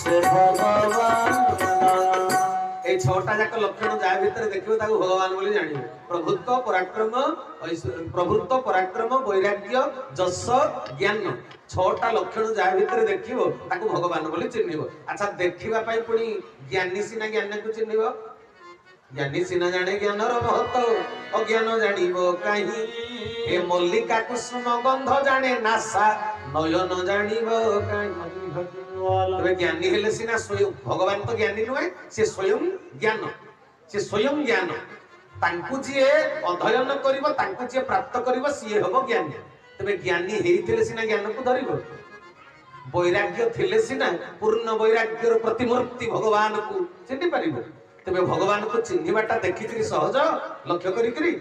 से भगवान এই ছটা যাক লক্ষণ যা ভিতরে দেখবে তাকে ভগবান বলে জানিবে। প্রভুত্ব পরাক্রম বৈরাগ্য যশ জ্ঞান ছটা লক্ষণ যা ভিতরে দেখিব তাকে ভগবান বলে চিহ্নিব। আচ্ছা দেখিবা পাই পুনি জ্ঞানী সিনা জ্ঞানকে চিহ্নিব। জ্ঞানী সিনা জানে জ্ঞানর মহত্ব অজ্ঞান জানিব কাহি। এ মল্লিকা কুসুম গন্ধ জানে নাসা নয়ন জানিব কাহি। তবে জ্ঞানী হেলে সিনা স্বয়ং ভগবান তো জ্ঞানী নয়, সে স্বয়ং জ্ঞান, সে স্বয়ং জ্ঞান। তাঙ্কু যিয়ে অধ্যয়ন করিব তাঙ্কু যিয়ে প্রাপ্ত করিব সিয়ে হব জ্ঞানী। তবে জ্ঞানী হেইଥିଲେ সিনা জ্ঞানକୁ ধরিব। বৈরাগ্য থিলে সিনা পূর্ণ বৈরাগ্যর প্রতিমূর্তি ভগবানକୁ চিহ্নি পারিব। তবে ভগবানକୁ চিহ্নিবাটা ଦେଖିକିରି সহজ লক্ষ্য করিকিরি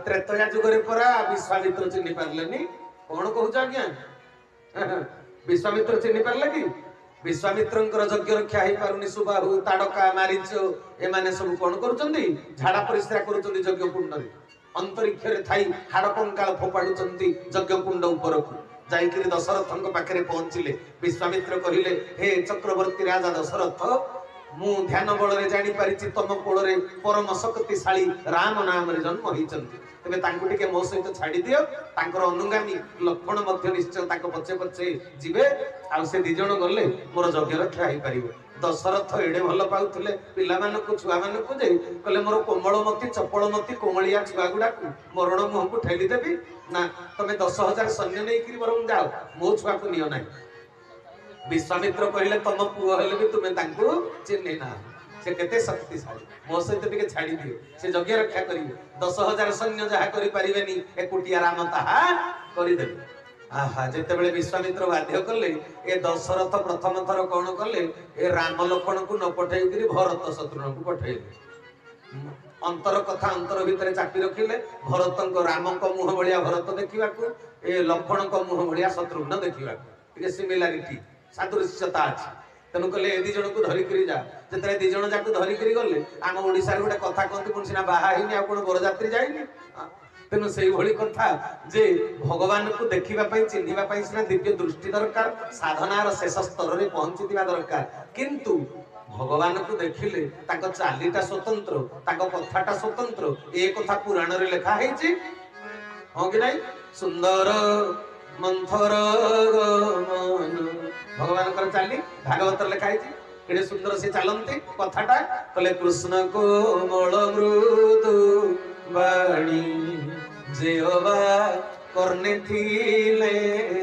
ত্রেতয়া যুগরে পরা বিশ্বামিত্র চিহ্নি পারলেনি। কোন কହୁଛ আজ্ঞା? विश्वामित्र चिन्ह पारे कि विश्वामित्र यज्ञ रक्षा हो पारुनी सुबाहु ताड़का मारीच एमाने सब कौन करुचंदी झाड़ा परिस्रा करुचंदी यज्ञ कुंड रे अंतरिक्ष रे थाई हाड़ कंकाल फोपाडुचंदी यज्ञ कुंड ऊपर को जाईकरी दशरथଙ୍କ पाखरे पहुंचिले। विश्वामित्र कहिले हे चक्रवर्ती राजा दशरथ मु ध्यान बल रे जानि पारिछि तम कोल रे परम शक्तिशाली राम नाम रे जन्म होइचंती। तबे तांकु टिके मो सहित छाडी दियो। तांकर अनुगामी लक्ष्मण मध्य निश्चय तांको पछे पछे जिवे आ से दी जण गले मोर यज्ञ रक्षा होई परिबो। दशरथ एडे भल पाउथिले पिला मानकु छुआ मानकु जे कहले मोर कोमलमती चपलमती कोमलिया छुआ गुडाकु मरण मुह को ठेली देबी ना तमे 10,000 सैन्य नै करी बरम जाओ मो छुआ को नियो नै। विश्वामित्र कहले तम पुओ हेले भी तुमे तांकु चिन्हि ना से केते शक्तिशाली मो सहित टिके छाडी दियो से यज्ञ रक्षा करिवे। 10,000 सैन्य जहा करि परिबेनी एकुटिया राम ताहा करि देबे। आहा जेते बेले विश्वामित्र बाध्य कले ए दशरथ प्रथम थर कोन कले ए राम लक्ष्मण को न पठेई करी भरत शत्रुघ्न को पठेइले। अंतर कथा अंतर भितरे चापी रखिले। भरतंक रामक मुह भलिया भरत देखिबा को ए लक्ष्मण को मुह भलिया शत्रुघ्न देखिबा को टिके सिमिलारिटी सादृश्यता अछि। तेनु कहले ए दी जण को धरि करी जा जेतरे दी जण जाको धरि करी गले आम ओडिसा रे गोटे कथा कहते कोन सिना बाहा हिनी आ कोन बरजात्री जाईनी। तेनु सेही भली कथा जे भगवान को देखिबा पई चिन्हिबा पई सिना दिव्य दृष्टि दरकार साधनार शेष स्तर रे पहुंचितिबा दरकार। किंतु भगवान को देखिले ताको चालीटा स्वतंत्र ताको कथाटा स्वतंत्र ए कथा पुराण रे लिखा हेछि हो कि नाही। सुंदर मंथर गमन भगवान कर चाली भागवत लिखा है केडे सुंदर से चलते कथाटा कहले कृष्ण को मोल मृदु बाणी जेवा करने थिले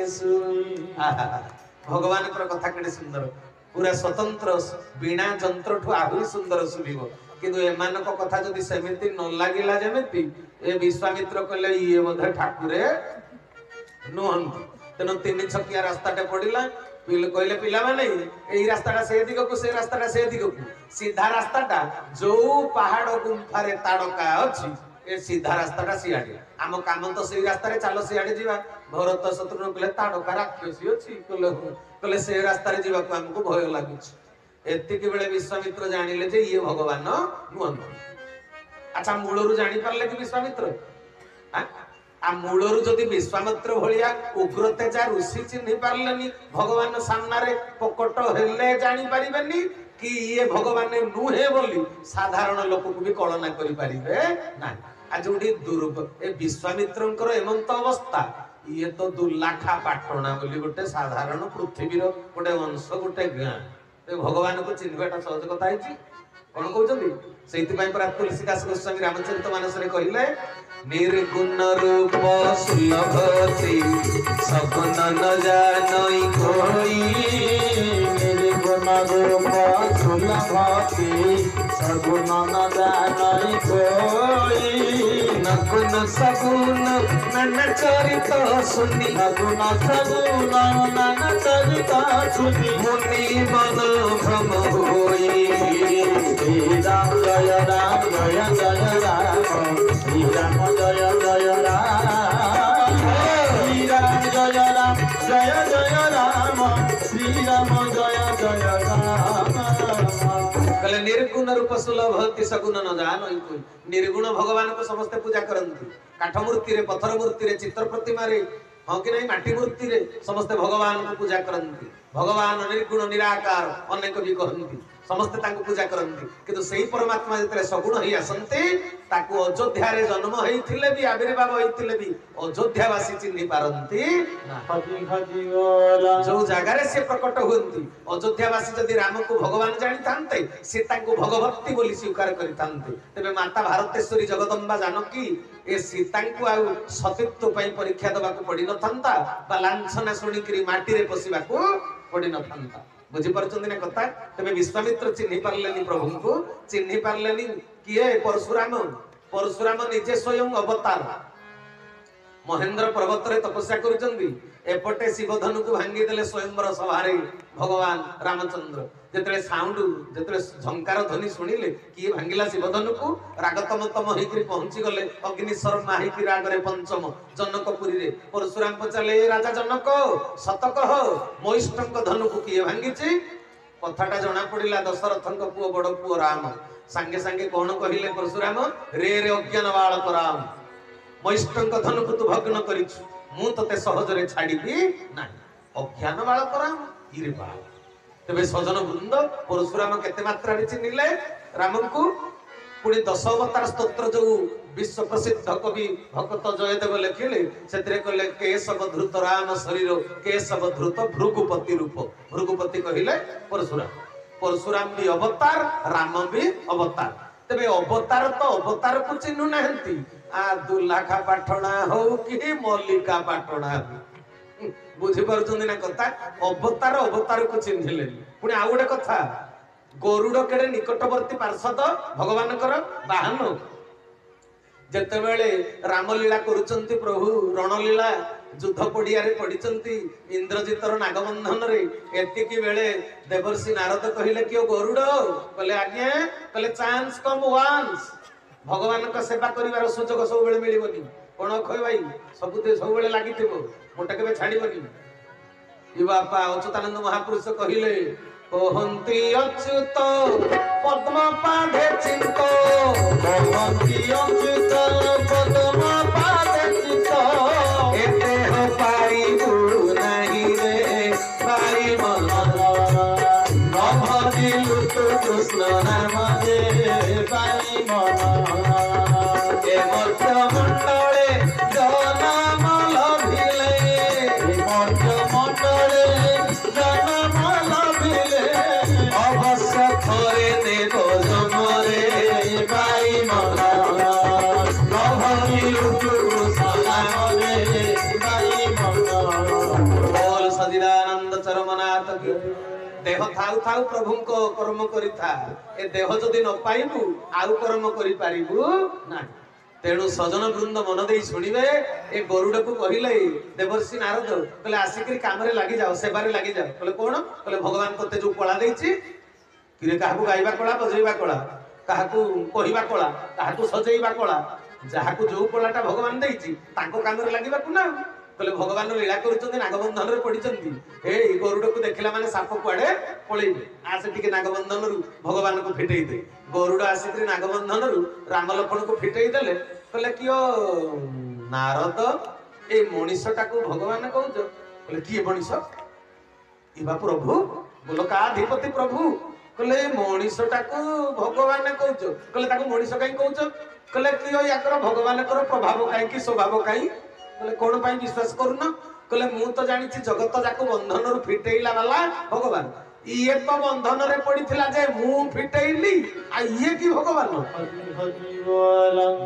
सुई। भगवान कर कथा केडे सुंदर पूरा स्वतंत्र बिना जंत्र ठु आहुरी सुंदर सुनिबो। किंतु एमानक कथा जदि सेमिति न लागिला जेमिति ए विश्वामित्र कहले ये बोधे ठाकुरे नुहंती। तेनो 3 छकिया रास्ताटे पड़िला कहले पिला माने एई रास्ताटा से दिग को से रास्ताटा से दिग को सीधा रास्ताटा जो पहाड़ गुंफा रे ताड़का अछि ए सीधा रास्ताटा सियाडे आम काम तो सेई रास्ता रे चलो सियाडे जीवा। भरत शत्रुघ्न कहले ताड़का राक्षसी अछि कहले से रास्ता रे जीवा को हमको भय लागुछि। एतिके बेले विश्वामित्र जानिले जे ये भगवान नुहंती। अच्छा मूलरु जानि परले कि विश्वामित्र आ मूलरु जदि विश्वामित्र भलिया उग्र तेजा ऋषि चिन्हि पारलेनी भगवान सामने पकट हेले जानि पारिबेनी कि ये भगवान नुहे बोली साधारण लोक को भी कल्पना करि पारिबे ना। आ जोडी दुर्भ ए विश्वामित्रंकर एमंत अवस्था ये तो दुलाखा पाटणा बोली गोटे साधारण पृथ्वीर गोटे वंश गोटे गाँ ए भगवान को चिन्हबाटा सहज कथा हिची कोन कहउचंदी सेति पई पर तुलसीदास गोस्वामी रामचरित मानस रे कहिले निर्गुण रूप सुलभति सगुण न जानई कोई। निर्गुण रूप सुलभति सगुण न जानई कोई। नगुण सगुण नन चरित सुनि नगुण सगुण नन चरित सुनि मुनि मन भ्रम होई। श्री राम जय राम जय जय राम श्री राम जय जय राम श्री राम जय राम जय जय राम श्री राम जय जय राम। कहले निर्गुण रूप सुलभति सगुण न जानई कोई। निर्गुण भगवान को समस्त पूजा करती काठ मूर्ति रे पत्थर मूर्ति रे चित्र प्रतिमा रे हाँ कि नहीं माटी मूर्ति रे समस्त भगवान को पूजा करती। भगवान निर्गुण निराकार अनेक भी कहती समस्ते तांको पूजा करती किंतु सही परमात्मा जितने सगुण ही आसंती ताकू अयोध्या रे जन्म होइथिले भी आविर्भाव होइथिले भी अयोध्यावासी चिन्हि पारंती जो जगह रे से प्रकट होंती अयोध्यावासी जदि राम को भगवान जानि थांते से तांको भगवती बोली स्वीकार करि थांते तबे माता भारतेश्वरी जगदम्बा जानकी ए सीतांको आ सतीत्व पई परीक्षा दबाको पड़ी न थांता बा लांछना सुनी करी माटी रे पसिबाको पड़ी न थांता बुझी पारछन्ती ना कथा तबे विश्वामित्र चिन्हि पारलेनी प्रभु को चिन्हि पारलेनी किए परशुराम परशुराम निजे स्वयं अवतार महेंद्र पर्वत रे तपस्या करूचंदी एपटे शिवधनु को भांगी देले स्वयंवर सभारे भगवान रामचंद्र जेतले साउंड जेतले झंकार ध्वनि सुनिले की भांगिला शिवधनु को रागतम तम होइकरी पहुंची गले अग्निशर माहिकी रागरे पंचम जनकपुरी रे परशुराम पचाले राजा जनक सतक हो मोइष्टंक धनु को की भांगीची कथाटा जणा पड़िला दशरथंक पुओ बड़ पुओ राम संगे संगे कोन कहिले परशुराम रे रे अज्ञान बालक राम मोइष्टंक धनु को तू भग्न करिछु मु तते सहजरे छाड़ीबी नाही अज्ञान बालक राम इरे बाल तबे सजन वृंद परशुराम केते मात्रा रे चिन्हिले राम को पुणी 10 अवतार स्तोत्र जो विश्व प्रसिद्ध कवि भक्त जयदेव लिखिले सेतरे कहले केशव धृत राम शरीर केशव धृत भृगुपति रूप भृगुपति कहिले परशुराम परशुराम भी अवतार राम भी अवतार तबे अवतार तो अवतार को चिन्हु नाहंती आ दुलाखा पाठना हो कि मल्लिका पाठना बुझी पारुछन्ती ना कथा अवतार अवतार को चिन्हिले पुणी आ गोटे कथा गरुड़ केड़े निकटवर्ती पार्षद भगवान कर बाहन जेतेबेले रामलीला करूचंती प्रभु रणलीला युद्ध पड़िया रे पड़िचंती इंद्रजितर नागबंधन रे एतिकी बेले देवर्षि नारद कहिले कि ओ गरुड़ कहले आज्ञा कहले चांस कम वांस भगवान का सेवा करिवार सुजोग सब बेले मिलिबनी कोन खय भाई सबते सब बेले लागिथिबो मोटा केबे छाड़ीबनी ई बापा अच्युतानंद महापुरुष कहिले कहंती अच्युत पद्म पादे चिंतो कहंती अच्युत पद्म पादे चिंतो एते हो पाई गुरु नहीं रे पाई मन न भजिलु तु कृष्ण नाम दे पाई मन ए मध्य मंडले जन्म लभिले मध्य मंडले जन्म लभिले अवश्य थरे देव जमरे पाई मन न भजिलु तु कृष्ण नाम दे पाई मन बोल सदिदानंद चरमनाथ की देह थाउ थाउ प्रभु को कर्म करिथा ए देह जदि न पाइबु आउ कर्म करि पारिबु ना तेणु सजन वृंद मन देई सुनिबे ए गरुड़ को कहिले देवर्षि नारद कहले आसिकरी काम रे लागि जाओ सेवा रे लागि जाओ कहले कोन कहले भगवान तते जो कला देछि किरे काहाकू गाइबा कला बजैबा कला काहाकू कहिबा कला काहाकू सजैबा कला जाहाकू जो कलाटा भगवान देछि ताको काम रे लागिबा कुना कहले भगवान लीला करूचंती नागबंधन रे पड़िचंती हे गरुड़ को देखिला माने साप कुआडे पळेइबे आसे टिके नागबंधन रु भगवान को फिटेई दे गरुड़ आसित्री नागबंधन रु राम लक्ष्मण को फिटेई देले कहले कियो नारद ए मनीषटा को भगवान कहउछ कहले की मनीष इबा प्रभु बोलो का अधिपति प्रभु कहले मनीषटा को भगवान कहउछ कहले ताको मनीष काई कहउछ कहले कियो याकर भगवान कर प्रभाव काई की स्वभाव काई कहले कोन पाई विश्वास करूना कहले मु तो जानि छी जगत जाको बंधन रु फिटेइला वाला भगवान इए तो बंधन रे पड़िथिला जे मु फिटेइली आ इए की भगवान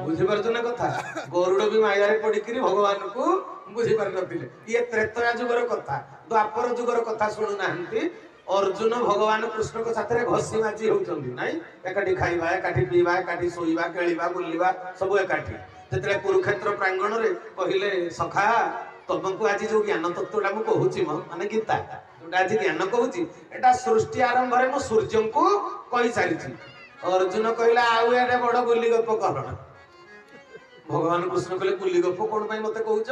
बुझि परछ ना कथा गरुड़ भी माया रे पड़िकरी भगवान को बुझि पार नथिले इए त्रेतया जुगर कथा द्वापर जुगर कथा सुनु नाहंती अर्जुन भगवान कृष्ण को साथरे घसी माची होउचंदी नाही एकाठी खाइबा एकाठी पीबा एकाठी सोइबा केलिबा बुलिबा सब एकाठी जेतले कुरुक्षेत्र प्रांगण रे कहिले सखा तुमको आज जो ज्ञान तत्वटा मु कहूची माने गीता जोटा आज ज्ञान कहूची एटा सृष्टि आरंभ रे मु सूर्य को कहि सारिछि अर्जुन कहिला आउ एटा बड़ गुली गप कहना भगवान कृष्ण कहले गुली गप कोन पई मते कहूछ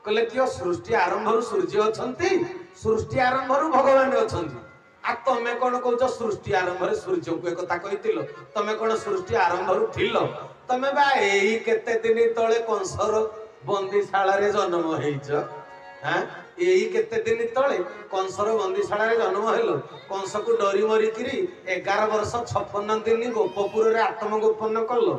कहले कियो सृष्टि आरंभ रु सूर्य अछंती सृष्टि आरंभ रु भगवान अछंती आ तमे कोन कहूछ सृष्टि आरंभ रे सूर्य को एकता कहितिलो तमे कोन सृष्टि आरंभ रु थिलो तमे बा एही केते दिन तळे कंसर बंदीशाला रे जन्म हेइछ हां एई केते दिन तले कंसर बंदीशाला जन्म हेलो कंस को डरी मरिकिरी 11 वर्ष 56 दिन गोपपुर रे आत्मगोपन कलो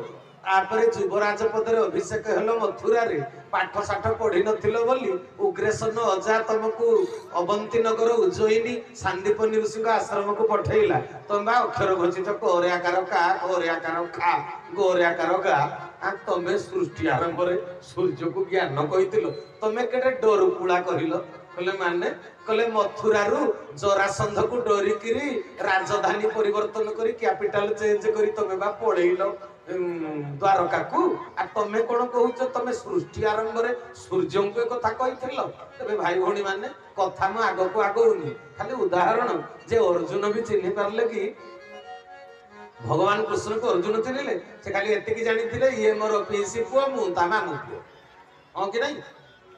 आपरे युवराज पदरे अभिषेक हेलो मथुरा रे पाठ साठ पढ़ी नथिलो बोली उग्रेसन अजा तुमको अवंती नगर उज्जयिनी सांदीपनी ऋषि आश्रम को पठेला तुम बा अक्षर घोषित कोरियाकार का कोरियाकार खा गोरियाकार गा तमे सृष्टि आरंभ रे सूर्य को ज्ञान कहितिलो तमे केटे डोर पुळा कहिलो कले माने कले मथुरा रु जरासंध को डोरी किरी राजधानी परिवर्तन करी कैपिटल चेंज करी तमे बा पळेइलो द्वारका को आ तमे कोन कहउछ तमे सृष्टि आरंभ रे सूर्य को कथा कहिथिलो तबे भाई भौणी माने कथा म आगो को आगोनी खाली उदाहरण जे अर्जुन भी चिन्हि परले कि भगवान कृष्ण को अर्जुन चिन्हले से खाली एते की जानिथिले ये मोर पीसी पुओ मु ता मामू पुओ हां कि नहीं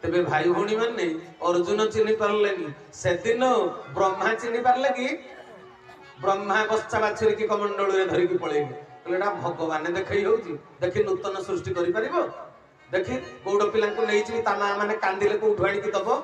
तबे भाई भौणी माने अर्जुन चिन्हि परलेनी से दिन ब्रह्मा चिन्हि परले कि ब्रह्मा बच्चा बाछरी की कमंडल रे धरि की पळेइले कहलेडा भगवान देखै होउची देखि नूतन सृष्टि करि परिबो देखि गौड पिला को नेइची ता मा माने कांदिले को उठवाणी की दबो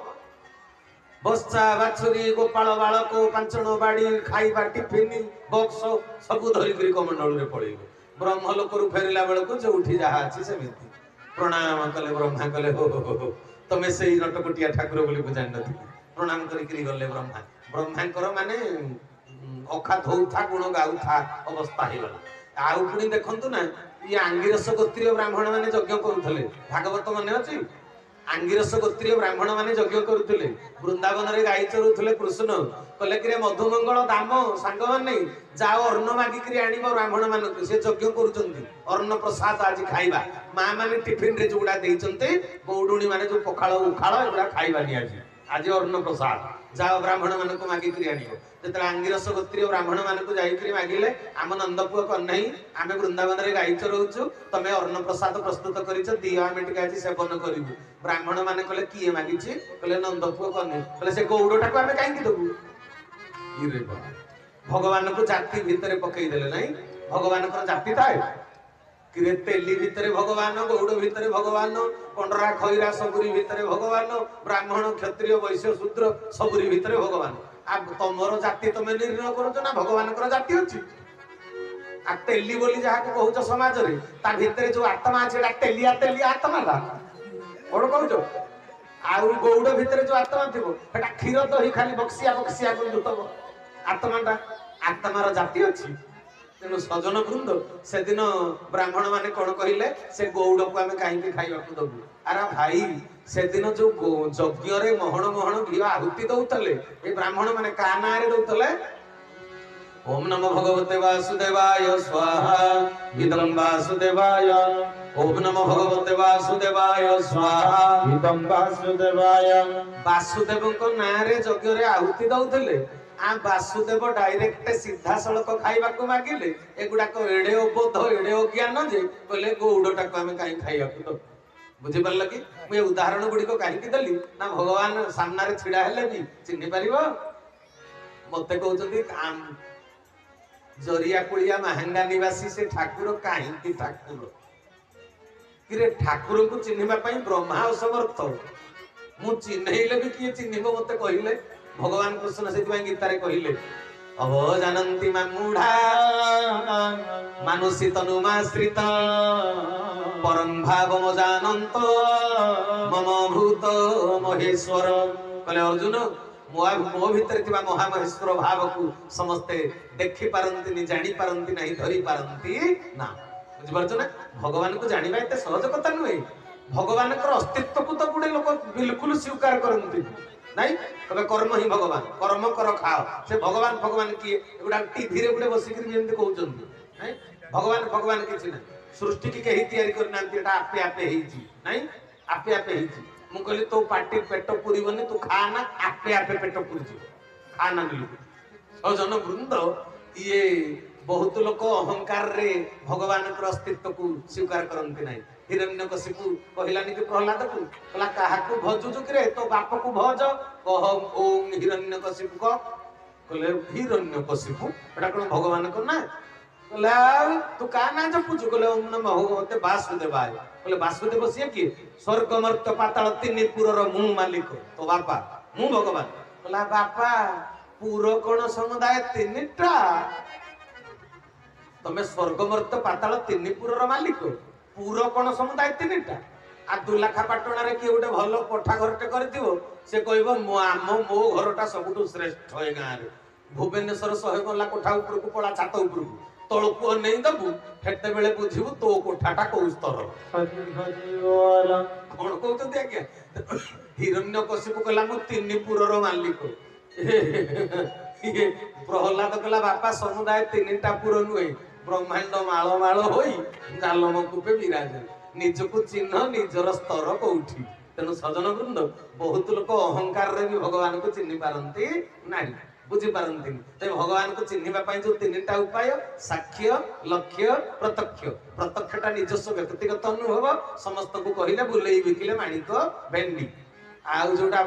बच्चा बाछरी गोपाल बालक पांचण बाड़ी खाइबा टिफिन बक्स सब धरि करी कमंडल रे पळेइले ब्रह्म लोक रु फेरिला बेल को जे उठी जाहा अछि सेमिति प्रणाम कले ब्रह्मा कले हो तमे सेई नटकटिया ठाकुर बोली को जान नथि प्रणाम करी करी गले ब्रह्मा ब्रह्मांकर माने अखा धौथा गुण गाउथा अवस्था हे गला आउ पुणी देखंतु ना ये आंगिरस गोत्रीय ब्राह्मण माने यज्ञ करूथले भागवत माने अछि आंगिरस गोत्रीय ब्राह्मण माने यज्ञ करूथले वृंदावन रे गाई चरुथले कृष्ण कले कि मधुमंगल दाम सांग माने जाओ अन्न मागी करी आनिबो ब्राह्मण मानक से यज्ञ करूचंती अन्न प्रसाद आज खाइबा मां माने टिफिन रे जोडा देइचंते गौडुणी माने जो पखाळ उखाळ एबा खाइबा नि आज अन्न प्रसाद जाओ ब्राह्मण मानक मागी करी आनिबो जेतला आंगिरस गोत्रीय ब्राह्मण मानक जाई करी मागिले आम नंदपुआ को नहीं आमे वृंदावन रे गाई चरौछु तमे अन्न प्रसाद प्रस्तुत करिछ दिया आमे टिका आज सेवन करिबु ब्राह्मण माने कहले किए मागिछि कहले नंदपुआ को नहीं कहले से गौडटा को आमे काई की दबु इरे भगवान को जाति भीतर पकई देले नहीं भगवान को जाति थाए किरे तेली भीतर भगवान गौड़ भीतर भगवान पंडरा खैरा सबुरी भीतर भगवान ब्राह्मण क्षत्रिय वैश्य शूद्र सबुरी भीतर भगवान आ तमरो जाति तमे निर्णय करछ ना भगवान कर जाति अछि आ तेली बोली जहा को कहउछ समाज रे ता भीतर जो आत्मा छै तेलिया तेलिया आत्मा ला कोन कहउछ आ गौड़ भीतर जो आत्मा थिबो एटा क्षीर दही खाली बक्सिया बक्सिया को दुतबो आत्माटा आत्मार जाति अछि तेनु सजन वृंद से दिन ब्राह्मण माने कोन कहिले से गौड़ को आमे काहे खाइबा को दबु अरे भाई से दिन जो यज्ञ रे मोहन मोहन घी आहुति दउतले ए ब्राह्मण माने का ना रे दउतले ओम नमो भगवते वासुदेवाय स्वाहा इदं वासुदेवाय ओम नमो भगवते वासुदेवाय स्वाहा इदं वासुदेवाय वासुदेव को ना रे यज्ञ रे आहुति दउतले आ वासुदेव डायरेक्ट सीधा सड़क खाइबा को मागिले एगुडा को एडे बोध एडे ज्ञान जे कहले गौडटा को हमें काई खाइबा को बुझि परल कि मैं उदाहरण गुडी को काहे की दली ना भगवान सामने रे छिडा हेले भी चिन्हि परिबो मते कहउछथि जरिया कुलिया महंगा निवासी से ठाकुर काहे की ठाकुर किरे ठाकुर को चिन्हिबा पई ब्रह्मा असमर्थ मु चिन्हैले भी किए चिन्हिबो मते कहिले भगवान कृष्ण से गीता रे कहिले अव जानन्ति मूढ़ा मानुषी तनुमाश्रित परम भाव म जानन्त मम भूत महेश्वर कहले अर्जुन मो भीतर थिबा महामहेश्वर भाव को समस्ते देखि पारंती नि जानि पारंती नहीं धरि पारंती ना बुझि परछ ना भगवान को जानिबा एते सहज कथा नुहे भगवान कर अस्तित्व को तो गुडे लोक बिल्कुल स्वीकार करंती नहीं तबे कर्म ही भगवान कर्म कर खाओ से भगवान भगवान किए एगुडा टीवी रे गुडे बसी करी जेंति कहउचंती नहीं भगवान भगवान किछि ना सृष्टि की केही तयारी करनांती एटा आपे आपे हेछि नहीं आपे आपे हेछि मु कहली तो पाटी पेट पुरी बने तू खा ना आपे आपे पेट पुरी जी खा ना मिलु ओ जन वृंद ये बहुत लोक अहंकार रे भगवान के अस्तित्व को स्वीकार करंती नहीं हिरण्यकशिपु कहलानी कि प्रहलाद को कहला काहा को भजु रे तो बाप को भज कह ओम हिरण्यकशिपु को कहले हिरण्यकशिपु एटा कोन भगवान को ना कहला तू का ना जपुजु कहले ओम नमः भगवते वासुदेवाय कहले वासुदेव सिए कि स्वर्ग मर्त्य पाताल तीन पुरर मु मालिक तो बापा ମୁଁ ଭଗବାନ। କହିଲା ବାପା ପୁର କଣ ସମୁଦାୟ ତିନିଟା? ତମେ ସ୍वर्ग मर्त्य पाताल तीन पुरर मालिक, पुर कौन समुदाय तीनटा? आ दुलाखा पाटणार किए गोटे भल कोठा घरटे कर से कह मो घरटा सबुठु श्रेष्ठ ए गाँव में। भुवनेश्वर 100 गला कोठा उपरकू पड़ा छात उपरकू तलकू नहीं दबू हेते बेले बुझिबू तो कोठाटा कौ स्तर। कौन कहते आज्ञा? हिरण्यकशिपु कहला मु 3 पुरर मालिक। प्रहलाद कहला बापा समुदाय 3टा पुर नुहे, ब्रह्मांड माल माल होई जालम कूपे विराजे। निजको चिन्ह निजर स्तर कौठी। तेणु सजन वृंद बहुत लोक अहंकार रे भी भगवान को चिन्ह पारंती नहीं, बुझी पारंती। तो भगवान को चिन्हिबा पई जो 3टा उपाय साक्ष्य लक्ष्य प्रत्यक्ष। प्रत्यक्षटा निजस्व व्यक्तिगत अनुभव, समस्त को कहिले बुलेई बिकिले माणिक भेंडी। आउ जोटा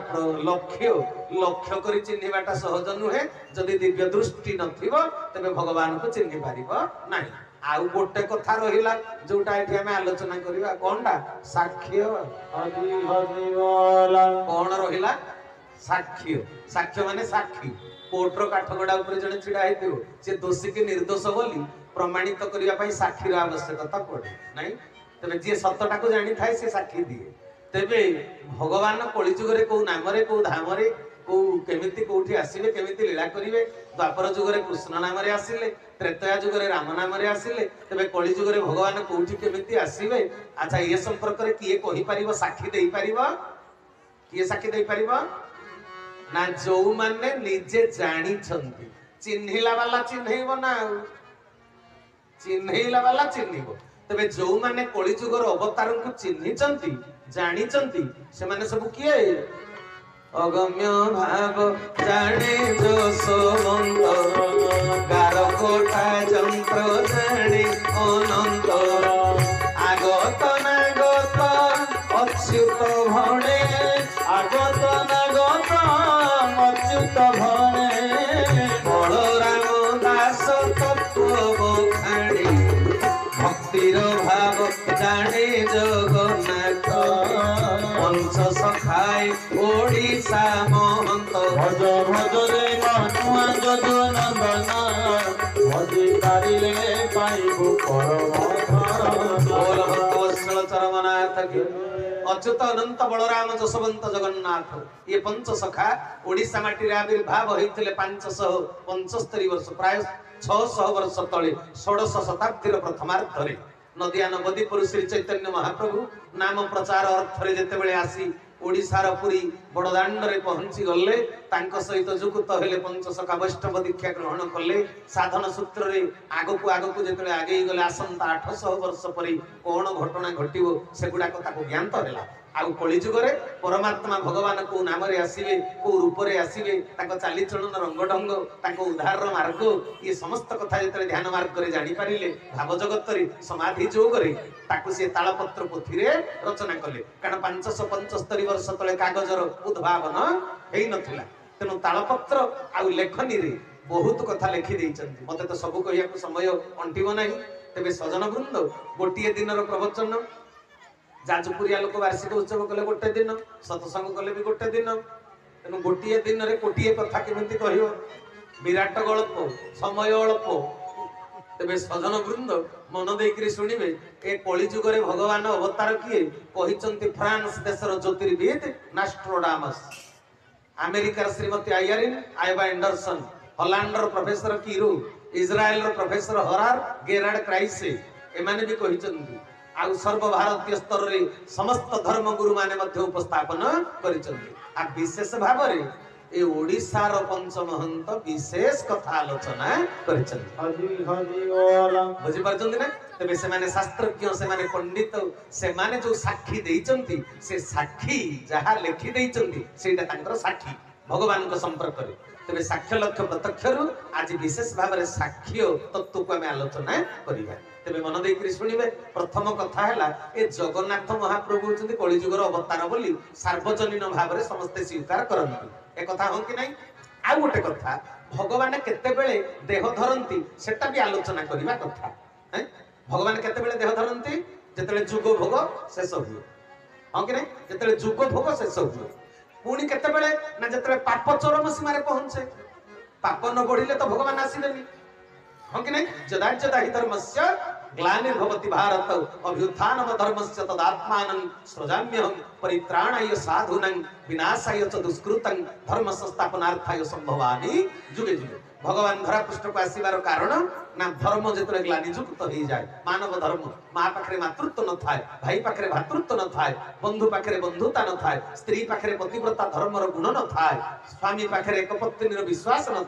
लक्ष्य लक्ष्य करी चिन्हिबाटा सहज नुहे, जदि दिव्य दृष्टि नथिबो तबे भगवान को चिन्हि पारिबो नाही। आउ गोटे कथा रहिला जोटा एठी हमें आलोचना करिबा कोनटा? साक्ष्य। कोन रहिला? साक्ष्य। साक्ष्य माने साक्षी। कोर्टर काठगड़ा ऊपर जने छिड़ा हेतिबो, से दोषी के निर्दोष बोली प्रमाणित करिया पई साक्षीर आवश्यकता पड़े नाही। तबे जे सत्यटा को जानि थाए से साक्षी दिए। तेबे भगवान कलिजुगरे को नामरे को धामरे को केमिति कोठी आसीबे, केमिति लीला करिवे। द्वापर जुगरे कृष्ण नामरे आसिले, त्रेतया जुगरे राम नामरे आसिले, तेबे कलिजुगरे भगवान कोठी केमिति आसीबे? अच्छा ये संपर्क रे किए कहि परिबो, साक्षी देई परिबो? किए साक्षी देई परिबो ना? जो माने निजे जानी छंती। चिन्हिला वाला चिन्हैबो ना, चिन्हैला वाला चिन्हिबो। तबे जो माने कलिजुगर अवतार को चिन्हि चंती जानी चंती से माने सब किए? अगम्य भाव जाने जो सोमंत, गार कोठा जंत्र जाने अनंत। आगत नागत अच्युत भणे, आगत नागत अच्युत भणे। बलराम दास तत्व बखाणी, भक्तिर भाव जाने जगन्नाथ। पंच सखाए ओडिशा महंत, भज भज रे मनुआ जदु नंदना। भजी पारिले पाइबु परम बोल भक्तवत्सल चरमनाथ की। अच्युत अनंत बलराम जसवंत जगन्नाथ ये पंच सखा ओडिशा माटी रे आविर्भाव होइथिले 575 वर्ष, प्राय 600 वर्ष तले 16 शताब्दीर प्रथमार्धरे नदिया नवदीपुर श्री चैतन्य महाप्रभु नाम प्रचार अर्थ जेते बेले आसी ओडिशार पुरी बड़दाण्ड रे पहुंची गले, तांको सहित जुगुत हेले पंचसखा वैष्णव दीक्षा ग्रहण कले। साधन सूत्र रे आगकू जेते आगे गले आसंता 800 वर्ष परे कोन घटना घटिबो सेगुडा ताको ज्ञान तो हेला। आउ कलिजुगरे परमात्मा भगवान को नाम रे आसीबे, को रूप रे आसीबे, ताको चाली चलन रंग ढंग, ताको उद्धार मार्ग ये समस्त कथा जेते ध्यान मार्ग रे जानि पारिले, भाव जगत रे समाधि जोग रे ताको से तालपत्र पोथी रे रचना कले। कारण 575 वर्ष तले कागजर उद्भावन हेई नथिला। तेनु तालपत्र आउ लेखनी रे बहुत कथा लिखि दैछन्ति। मते तो सब कहिया को समय अंटिबो नाही। तेबे सजन वृंद गोटिए दिनर प्रवचन, जाजपुरिया लोक वार्षिक उत्सव कले गोटे दिन, सत्संग कले भी गोटे दिन। तेणु गोटे दिन रे गोटे कथा केमिति कहियो? विराट गल्प, समय अल्प। तेबे सजन वृंद मन देकरी सुनिबे। ए कलिजुग रे भगवान अवतार किए कहिचंती फ्रांस देशर ज्योतिर्विद नास्ट्रोडामस, अमेरिकार श्रीमती आयरिन आयबा एंडरसन, हॉलैंडर प्रोफेसर कीरू, इजराइल प्रोफेसर हरार गेरार्ड क्राइसे एमाने भी कहिचंती। आउ सर्वभारतीय स्तर रे समस्त धर्म गुरु माने मध्य उपस्थापन करिचंती। आ विशेष भाव रे ए ओडिसा रो पंचमहंत विशेष कथा आलोचना करिचंती। हरि हरि बोल बुझि परचंती ना? तबे से माने शास्त्रज्ञ, से माने पंडित, से माने जो साक्षी देइचंती, से साक्षी जहा लेखि देइचंती सेटा तांकर साक्षी भगवान को संपर्क रे। तबे साक्ष्य लक्ष्य प्रत्यक्ष रु आज विशेष भाव रे साक्ष्य तत्व को हम आलोचना करिबा। तेबे मन देकरी सुनिबे। प्रथम कथा हैला ए जगन्नाथ महाप्रभु होचंती कलिजुगर अवतार बोली सार्वजनीन भाव रे समस्त स्वीकार करंती। ए कथा हो कि नहीं? आ गोटे कथा भगवान केते बेले देह धरंती सेटा भी आलोचना करिबा कथा। हैं भगवान केते बेले देह धरंती? जेतेले जुग भोग शेष हुए। हां कि नहीं? जेतेले जुग भोग शेष हुए। पुणी केतेबेले ना जतरे पाप चरम सीमारे पहुंचे पाप न बढ़िले तो भगवान आसीलेनी हाँ कि नहीं जदा जदा हि धर्मस्य ग्लानिर्भवति भारत अभ्युत्थानम धर्मस्य तदात्मानं सृजाम्यहं परित्राणाय साधूनां विनाशाय च दुष्कृतं धर्म संस्थापनार्थाय संभवामि जुगे जुगे भगवान धरा पृष्ठ को आसीबार कारण ना धर्म जेतरे ग्लानियुक्त हो जाए मानव धर्म माँ पाखरे मातृत्व न थाए भाई पाखरे भातृत्व न थाए बंधु पाखरे बंधुता न थाए स्त्री पाखरे पतिव्रता धर्मर गुण न थाए स्वामी पाखरे एक पत्नीर विश्वास न